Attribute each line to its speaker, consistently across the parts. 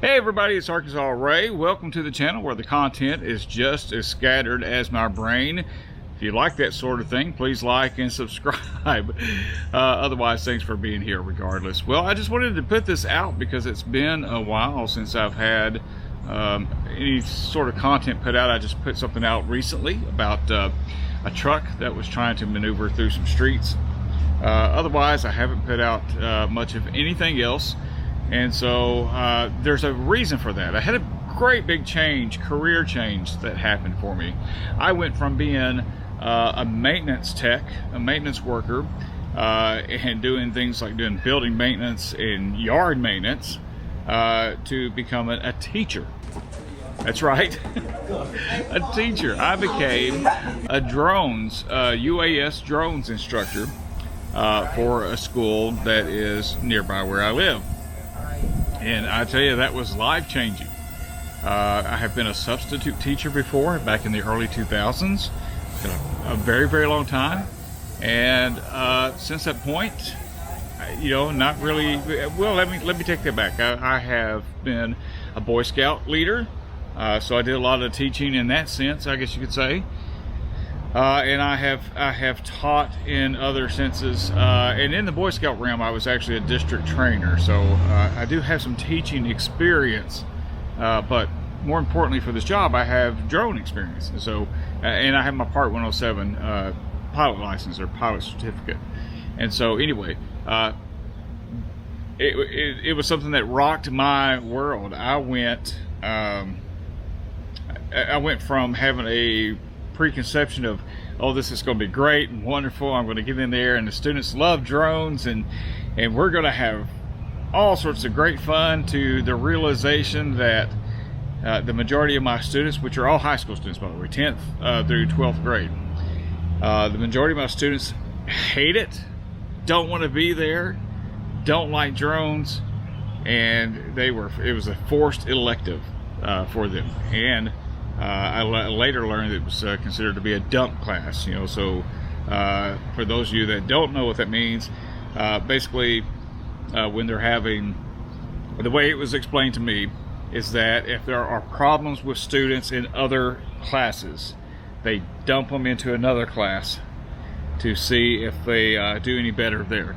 Speaker 1: Hey everybody, it's Arkansas Ray. Welcome to the channel where the content is just as scattered as my brain. If you like that sort of thing, please like and subscribe. Otherwise, thanks for being here regardless. Well, I just wanted to put this out because it's been a while since I've had any sort of content put out. I just put something out recently about a truck that was trying to maneuver through some streets. Otherwise, I haven't put out much of anything else. And so there's a reason for that. I had a great big change, career change that happened for me. I went from being a maintenance tech, a maintenance worker, and doing things like doing building maintenance and yard maintenance to becoming a teacher. That's right, a teacher. I became a drones, UAS drones instructor for a school that is nearby where I live. And I tell you, that was life-changing. I have been a substitute teacher before, back in the early 2000s. It's been a very, very long time. And since that point, not really. Well, let me take that back. I have been a Boy Scout leader, so I did a lot of teaching in that sense, I guess you could say. And I have taught in other senses, and in the Boy Scout realm I was actually a district trainer, so I do have some teaching experience, but more importantly for this job I have drone experience. And so and I have my Part 107 pilot license or pilot certificate. And so anyway, it was something that rocked my world. I went from having a preconception of, oh, this is going to be great and wonderful, I'm going to get in there and the students love drones and we're going to have all sorts of great fun, to the realization that the majority of my students, which are all high school students by the way, 10th through 12th grade, the majority of my students hate it, don't want to be there, don't like drones, and it was a forced elective for them. And I later learned it was considered to be a dump class, so for those of you that don't know what that means, basically when they're having, the way it was explained to me is that if there are problems with students in other classes, they dump them into another class to see if they do any better there.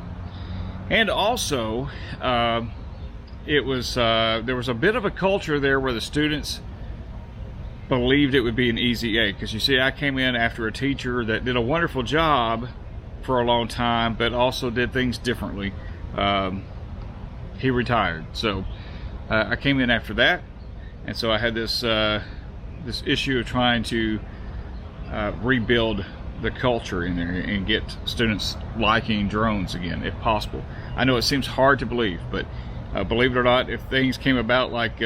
Speaker 1: And also there was a bit of a culture there where the students believed it would be an easy A, because you see, I came in after a teacher that did a wonderful job for a long time, but also did things differently. He retired, so I came in after that, and so I had this issue of trying to rebuild the culture in there and get students liking drones again, if possible. I know it seems hard to believe, but believe it or not, if things came about like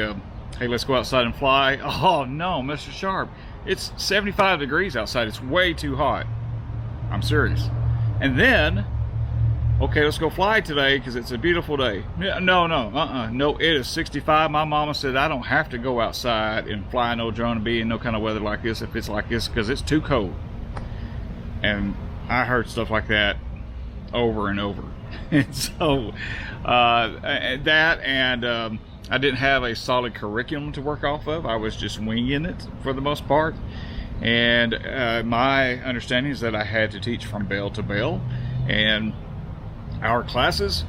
Speaker 1: hey, let's go outside and fly. Oh no, Mr. Sharp, it's 75 degrees outside. It's way too hot. I'm serious. And then, okay, let's go fly today because it's a beautiful day. No, it is 65. My mama said I don't have to go outside and fly no drone and be in no kind of weather like this if it's like this, because it's too cold. And I heard stuff like that over and over. And so that, and I didn't have a solid curriculum to work off of. I was just winging it for the most part. And my understanding is that I had to teach from bell to bell. And our classes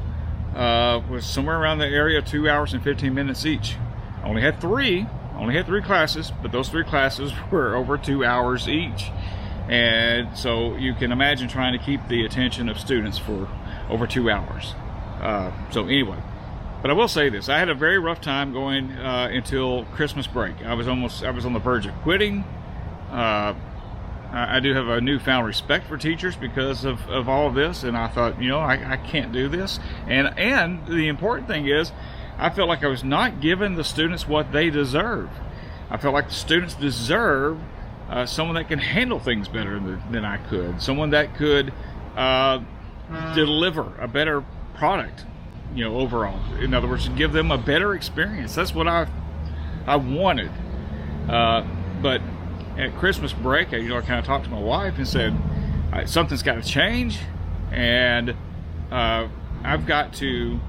Speaker 1: was somewhere around the area of 2 hours and 15 minutes each. I only had three classes, but those 3 classes were over 2 hours each. And so you can imagine trying to keep the attention of students for over 2 hours. So anyway, but I will say this, I had a very rough time going until Christmas break. I was on the verge of quitting. I do have a newfound respect for teachers because of all of this, and I thought, I can't do this. And the important thing is, I felt like I was not giving the students what they deserve. I felt like the students deserve someone that can handle things better than I could, someone that could deliver a better product, overall. In other words, give them a better experience. That's what I wanted. But at Christmas break, I kind of talked to my wife and said, something's got to change, and I've got to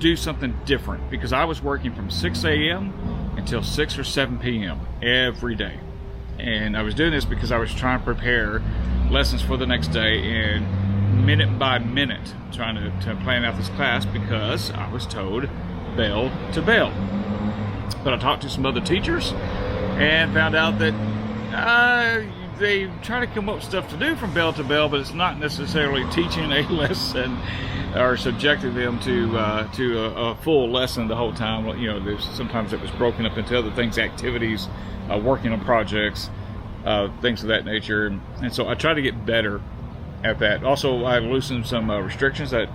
Speaker 1: do something different, because I was working from 6 a.m. until 6 or 7 p.m. every day. And I was doing this because I was trying to prepare lessons for the next day, and minute by minute trying to plan out this class, because I was told bell to bell. But I talked to some other teachers and found out that they try to come up with stuff to do from bell to bell, but it's not necessarily teaching a lesson or subjecting them to a full lesson the whole time. You know, sometimes it was broken up into other things, activities, working on projects, things of that nature. And so I try to get better at that. Also, I loosened some restrictions that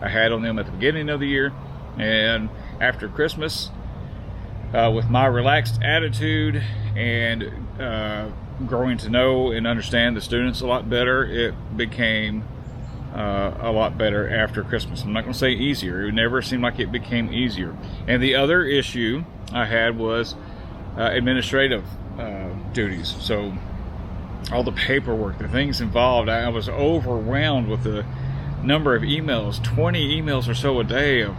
Speaker 1: I had on them at the beginning of the year, and after Christmas, with my relaxed attitude and growing to know and understand the students a lot better, it became a lot better after Christmas. I'm not going to say easier. It never seemed like it became easier. And the other issue I had was administrative duties. So all the paperwork, the things involved, I was overwhelmed with the number of emails, 20 emails or so a day of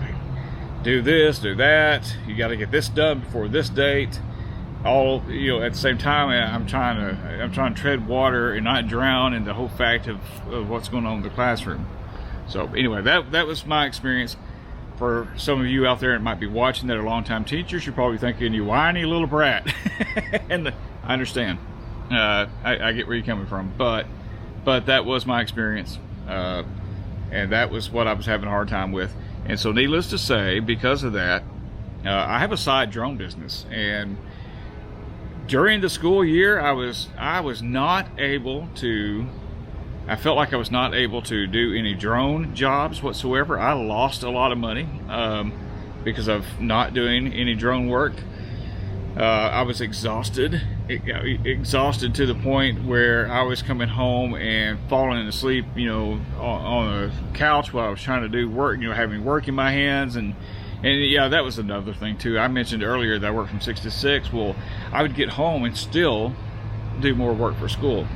Speaker 1: do this, do that, you got to get this done before this date. All, you know, at the same time, I'm trying to tread water and not drown in the whole fact of what's going on in the classroom. So anyway, that was my experience. For some of you out there that might be watching that are longtime teachers, you're probably thinking, you whiny little brat. And I understand. I get where you're coming from, but that was my experience, and that was what I was having a hard time with. And so, needless to say, because of that, I have a side drone business, and during the school year, I was not able to. I felt like I was not able to do any drone jobs whatsoever. I lost a lot of money because of not doing any drone work. I was exhausted to the point where I was coming home and falling asleep, you know, on a couch while I was trying to do work, you know, having work in my hands. And yeah, that was another thing too. I mentioned earlier that I worked from 6 to 6. Well, I would get home and still do more work for school.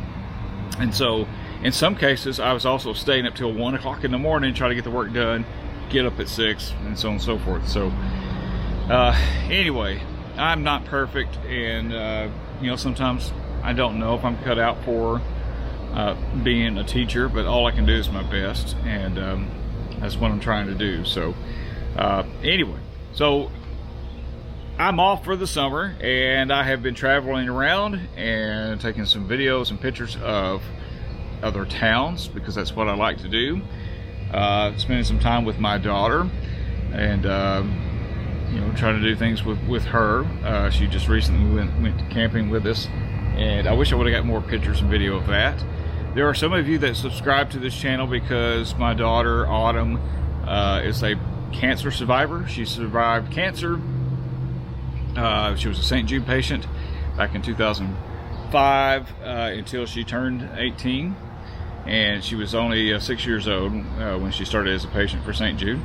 Speaker 1: And so in some cases, I was also staying up till 1 o'clock in the morning, trying to get the work done, get up at 6, and so on and so forth. So anyway, I'm not perfect, and you know, sometimes I don't know if I'm cut out for being a teacher, but all I can do is my best, and that's what I'm trying to do. So anyway, so I'm off for the summer, and I have been traveling around and taking some videos and pictures of other towns, because that's what I like to do. Spending some time with my daughter, and you know, trying to do things with her. She just recently went camping with us, and I wish I would have got more pictures and video of that. There are some of you that subscribe to this channel because my daughter Autumn is a cancer survivor. She survived cancer. She was a St. Jude patient back in 2005 until she turned 18, and she was only 6 years old when she started as a patient for St. Jude.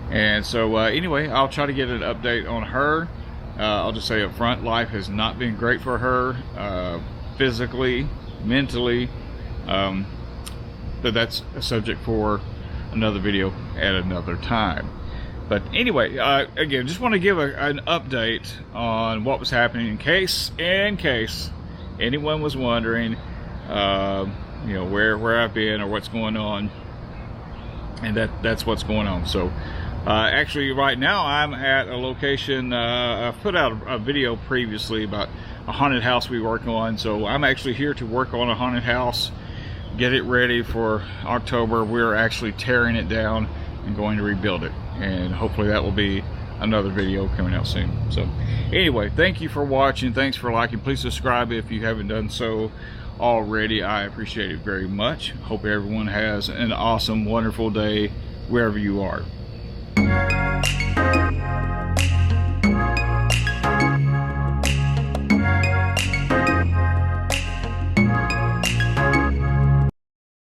Speaker 1: And so anyway, I'll try to get an update on her. I'll just say up front, life has not been great for her, physically, mentally, but that's a subject for another video at another time. But anyway, again, just want to give an update on what was happening in case anyone was wondering, you know, where I've been or what's going on. And that's what's going on. So actually right now I'm at a location. I've put out a video previously about a haunted house we work on. So I'm actually here to work on a haunted house, get it ready for October. We're actually tearing it down and going to rebuild it, and hopefully that will be another video coming out soon. So anyway, thank you for watching. Thanks for liking. Please subscribe if you haven't done so already. I appreciate it very much. Hope everyone has an awesome, wonderful day wherever you are.